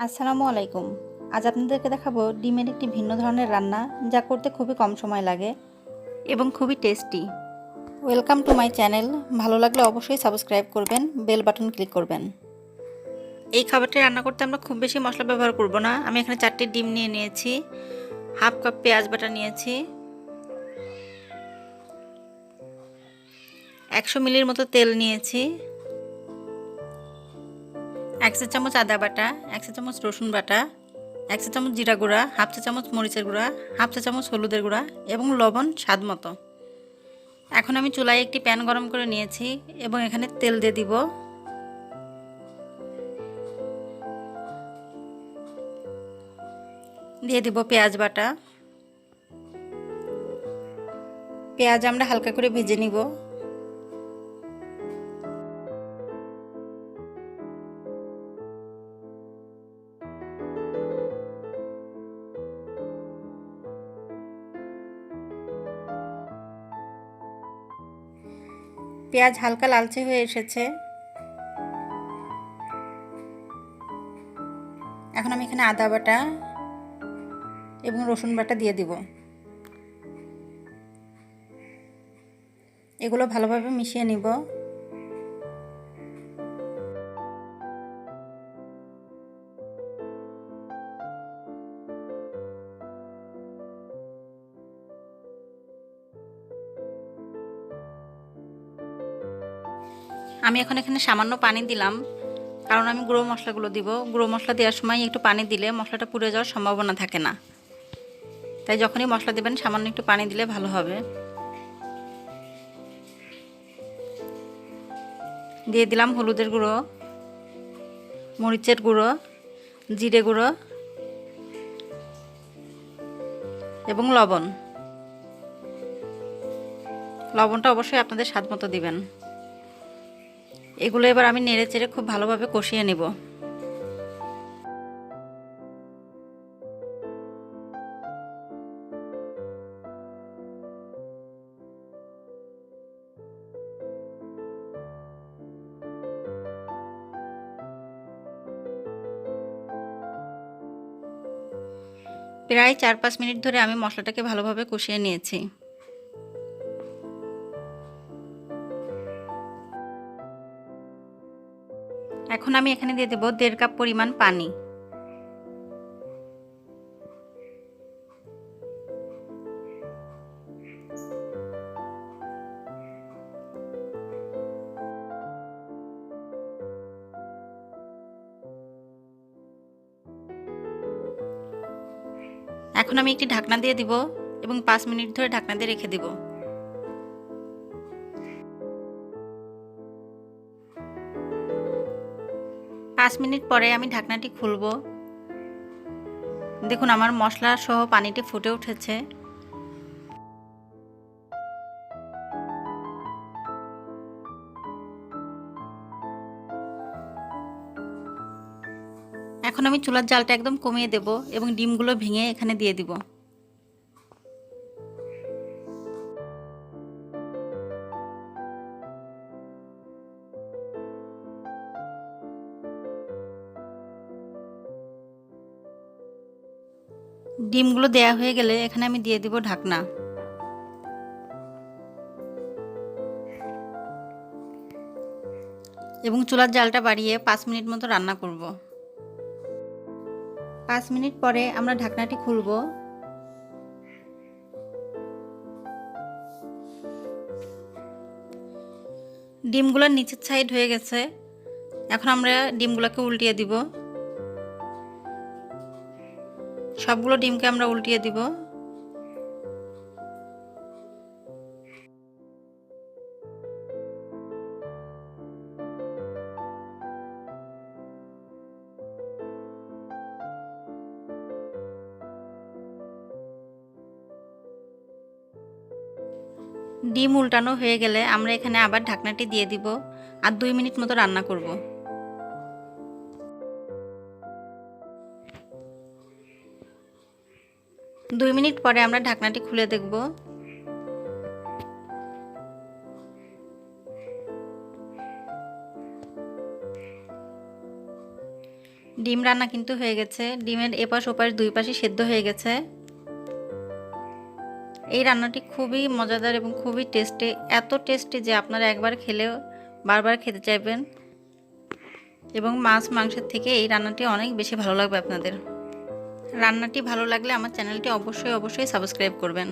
আসসালামু আলাইকুম। আজ আপনাদেরকে দেখাবো ডিমের একটি ভিন্ন ধরনের রান্না, যা করতে খুবই কম সময় লাগে এবং খুবই tasty. Welcome to my channel. ভালো লাগলে অবশ্যই সাবস্ক্রাইব করবেন, বেল বাটন ক্লিক করবেন। এই খাবারটি রান্না করতে আমরা খুব বেশি মশলা ব্যবহার করব না। আমি এখানে 4টি ডিম নিয়ে নিয়েছি, হাফ কাপ পেঁয়াজ বাটা নিয়েছি, 100 মিলির মতো তেল নিয়েছি, 1 চা চামচ আদা বাটা, 1 চা চামচ রসুন বাটা, 1 চা চামচ জিরা গুঁড়া, হাফ চা চামচ মরিচের গুঁড়া, হাফ চা চামচ হলুদের গুঁড়া এবং লবণ স্বাদ মতো। এখন আমি চুলায় একটি প্যান গরম করে নিয়েছি এবং এখানে তেল দিয়ে দিব। দিয়ে দিব পেঁয়াজ বাটা। পেঁয়াজ আমরা হালকা করে ভেজে নিব। পেঁয়াজ হালকা লালচে হয়ে এসেছে। এখন আমি এখানে আদা বাটা এবং রসুন বাটা দিয়ে দিব। এগুলো ভালোভাবে মিশিয়ে নিব। আমি এখন এখানে সামান্য পানি দিলাম, কারণ আমি গুঁড়ো মশলাগুলো দিব। গুঁড়ো মশলা দেওয়ার সময় একটু পানি দিলে মশলাটা পুড়ে যাওয়ার সম্ভাবনা থাকে না। তাই যখনই মশলা দেবেন সামান্য একটু পানি দিলে ভালো হবে। দিয়ে দিলাম হলুদের গুঁড়ো, মরিচের গুঁড়ো, জিরে গুঁড়ো এবং লবণ। লবণটা অবশ্যই আপনাদের স্বাদ মতো দিবেন। এগুলো এবার আমি নেড়ে চেড়ে খুব ভালোভাবে কষিয়ে নেব। প্রায় 4-5 মিনিট ধরে আমি মশলাটাকে ভালোভাবে কষিয়ে নিয়েছি। এখন আমি এখানে দিয়ে দেব 1.5 কাপ পরিমাণ পানি। এখন আমি একটি ঢাকনা দিয়ে দিব এবং 5 মিনিট ধরে ঢাকনা দিয়ে রেখে দেব। 5 মিনিট পরে আমি ঢাকনাটি খুলব। দেখুন আমার মশলা সহ পানিটি ফুটে উঠেছে। এখন আমি চুলার জালটা একদম কমিয়ে দেব এবং ডিমগুলো ভেঙে এখানে দিয়ে দিব। ডিমগুলো দেয়া হয়ে গেলে এখানে আমি দিয়ে দিব ঢাকনা। এবং চুলার জালটা বাড়িয়ে 5 মিনিট মতো রান্না করব। 5 মিনিট পরে আমরা ঢাকনাটি খুলব। ডিমগুলোর নিচের সাইড হয়ে গেছে। এখন আমরা ডিমগুলোকে উল্টিয়ে দিব। সবগুলো ডিমকে আমরা উল্টিয়ে দিব। ডিম উল্টানো হয়ে গেলে আমরা এখানে আবার ঢাকনাটি দিয়ে দিব আর 2 মিনিট মতো রান্না করব। 2 মিনিট পরে আমরা ঢাকনাটি খুলে দেখব। ডিম রান্না কিন্তু হয়ে গেছে। ডিমের এপাশ ওপাশ দুই পাশে সেদ্ধ হয়ে গেছে। এই রান্নাটি খুবই মজাদার এবং খুবই টেস্টি, এত টেস্টি যে আপনারা একবার খেলেও বারবার খেতে চাইবেন এবং মাছ মাংসের থেকে এই রান্নাটি অনেক বেশি ভালো লাগবে আপনাদের। রান্নাটি ভালো লাগলে আমার চ্যানেলটি অবশ্যই সাবস্ক্রাইব করবেন।